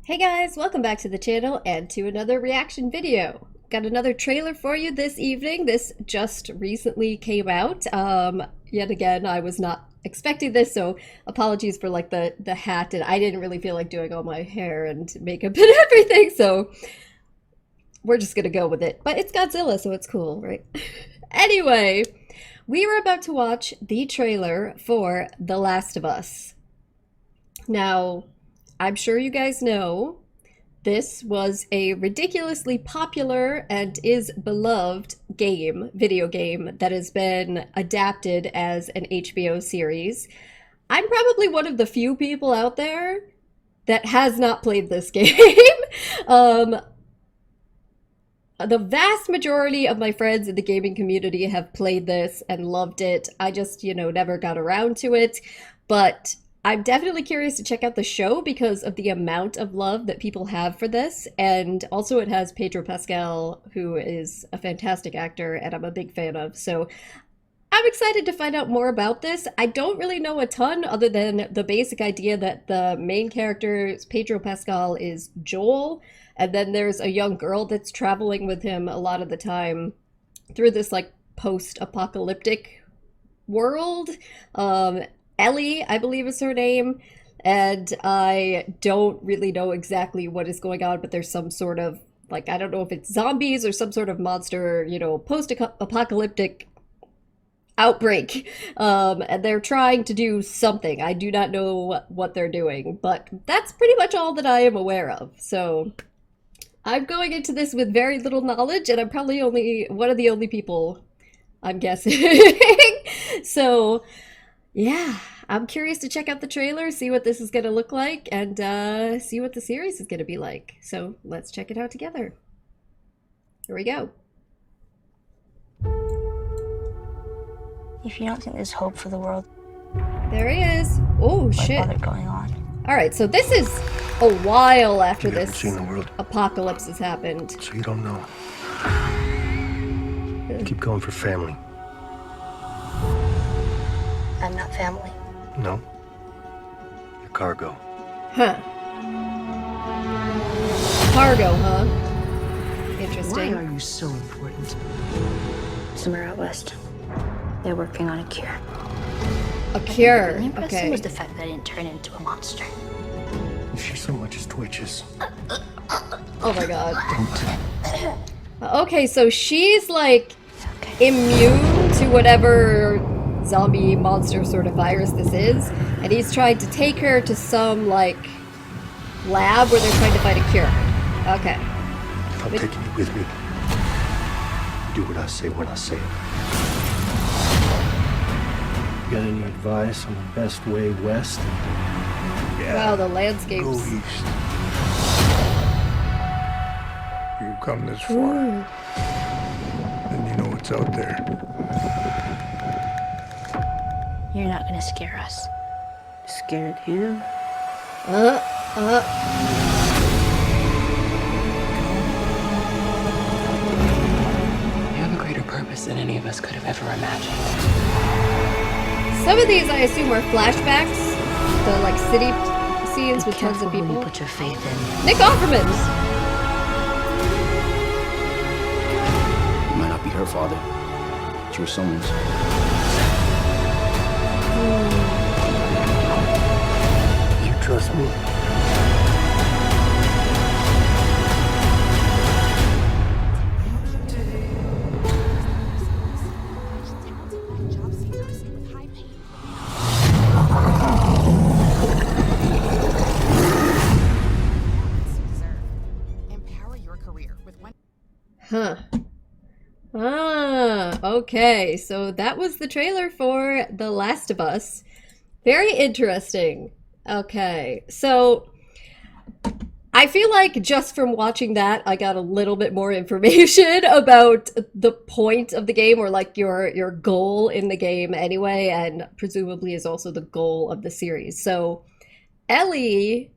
Hey guys, welcome back to the channel and to another reaction video. Got another trailer for you this evening. This just recently came out. Yet again, I was not expecting this, so apologies for like the hat, and I didn't really feel like doing all my hair and makeup and everything, so we're just gonna go with it. But it's Godzilla, so it's cool, right? Anyway, we were about to watch the trailer for The Last of Us. Now, I'm sure you guys know this was a ridiculously popular and is beloved video game that has been adapted as an HBO series. I'm probably one of the few people out there that has not played this game. um, the vast majority of my friends in the gaming community have played this and loved it. I just, never got around to it. But I'm definitely curious to check out the show because of the amount of love that people have for this. And also it has Pedro Pascal, who is a fantastic actor and I'm a big fan of. So I'm excited to find out more about this. I don't really know a ton other than the basic idea that the main character, Pedro Pascal, is Joel. And then there's a young girl that's traveling with him a lot of the time through this like post-apocalyptic world. Ellie, I believe is her name, and I don't really know exactly what is going on, but there's some sort of, like, I don't know if it's zombies or some sort of monster, post-apocalyptic outbreak, and they're trying to do something. I do not know what they're doing, but that's pretty much all that I am aware of, so I'm going into this with very little knowledge, and I'm probably only one of the only people, I'm guessing. So yeah, I'm curious to check out the trailer, see what this is going to look like, and see what the series is going to be like. So let's check it out together. Here we go. If you don't think there's hope for the world, There he is. Oh, why shit. bother going on? All right, so this is a while after You haven't this seen the world, apocalypse has happened. so you don't know. Keep going for family. I'm not family. No? Your cargo. Huh. Cargo, huh? Why Interesting. are you so important? Somewhere out west, they're working on a cure. A cure. The impressive Okay. was the fact that I didn't turn into a monster. If she so much as twitches, Oh my god. don't. Okay, so she's like Okay. immune to whatever zombie monster sort of virus this is, and he's trying to take her to some like lab where they're trying to find a cure. Okay. If I'm taking you with me, you do what I say when I say it. You got any advice on the best way west? Wow, the Go landscapes. east. You come this far, then you know what's out there. You're not gonna scare us. Scared him? Uh, uh. You have a greater purpose than any of us could have ever imagined. Some of these I assume are flashbacks. The like city scenes Be with tons careful of who people. you put your faith in. Nick Offerman. You might not be her father, but you're someone's. You trust me? Empower your career with one. Huh. Ah, okay. So that was the trailer for The Last of Us. Very interesting. Okay. So I feel like just from watching that, I got a little bit more information about the point of the game, or like your goal in the game anyway, and presumably is also the goal of the series. So Ellie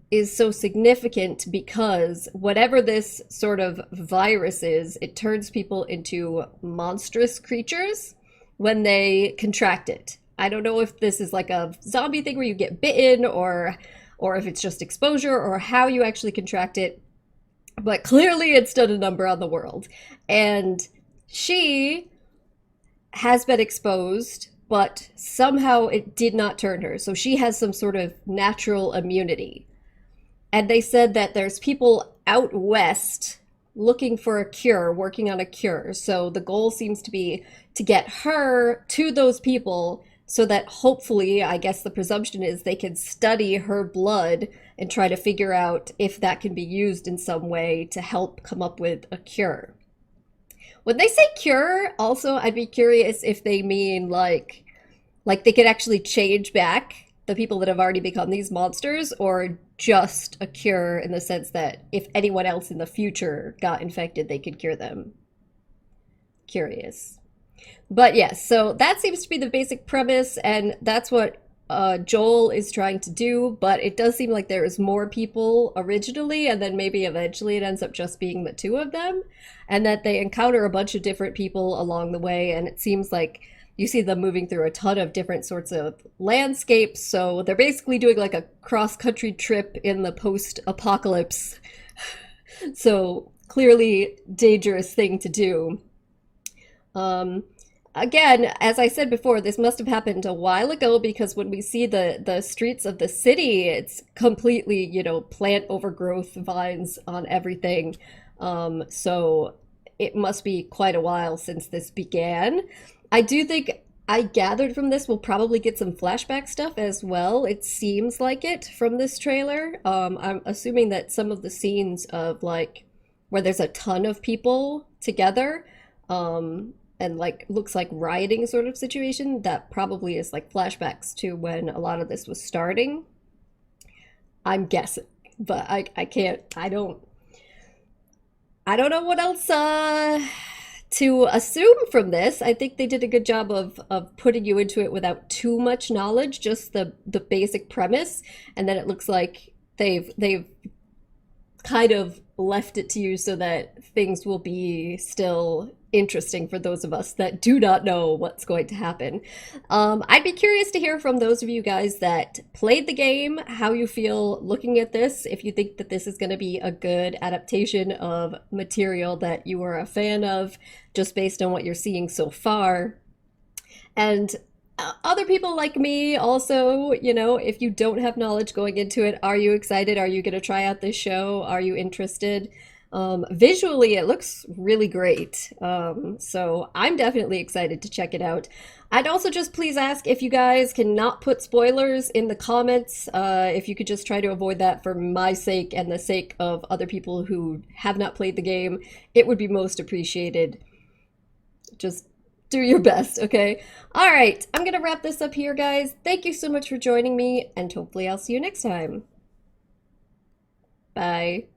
is so significant because whatever this sort of virus is, it turns people into monstrous creatures when they contract it. I don't know if this is like a zombie thing where you get bitten, or or if it's just exposure, or how you actually contract it. But clearly it's done a number on the world. And she has been exposed, but somehow it did not turn her. So she has some sort of natural immunity. And they said that there's people out west looking for a cure, working on a cure. So the goal seems to be to get her to those people so that hopefully, I guess the presumption is they can study her blood and try to figure out if that can be used in some way to help come up with a cure. When they say cure, also, I'd be curious if they mean like they could actually change back the people that have already become these monsters, or just a cure in the sense that if anyone else in the future got infected, they could cure them. Curious. But yes, so that seems to be the basic premise, and that's what Joel is trying to do, but it does seem like there is more people originally, and then maybe eventually it ends up just being the two of them, and that they encounter a bunch of different people along the way, and it seems like you see them moving through a ton of different sorts of landscapes, so they're basically doing like a cross-country trip in the post-apocalypse. So clearly dangerous thing to do. Again, as I said before, this must have happened a while ago, because when we see the streets of the city, it's completely, you know, plant overgrowth, vines on everything. So it must be quite a while since this began. I do think I gathered from this we'll probably get some flashback stuff as well. It seems like it from this trailer. I'm assuming that some of the scenes of like where there's a ton of people together, and like looks like rioting sort of situation, that probably is like flashbacks to when a lot of this was starting. I'm guessing, but I can't, I don't know what else to assume from this. I think they did a good job of putting you into it without too much knowledge, just the basic premise, and then it looks like they've kind of left it to you so that things will be still interesting for those of us that do not know what's going to happen. I'd be curious to hear from those of you guys that played the game, how you feel looking at this, if you think that this is going to be a good adaptation of material that you are a fan of, just based on what you're seeing so far. And other people like me also, you know, if you don't have knowledge going into it, are you excited? Are you going to try out this show? Are you interested? Visually, it looks really great. So I'm definitely excited to check it out. I'd also just please ask if you guys cannot put spoilers in the comments, if you could just try to avoid that for my sake and the sake of other people who have not played the game. It would be most appreciated. Just do your best, okay? All right, I'm gonna wrap this up here, guys. Thank you so much for joining me, and hopefully I'll see you next time. Bye.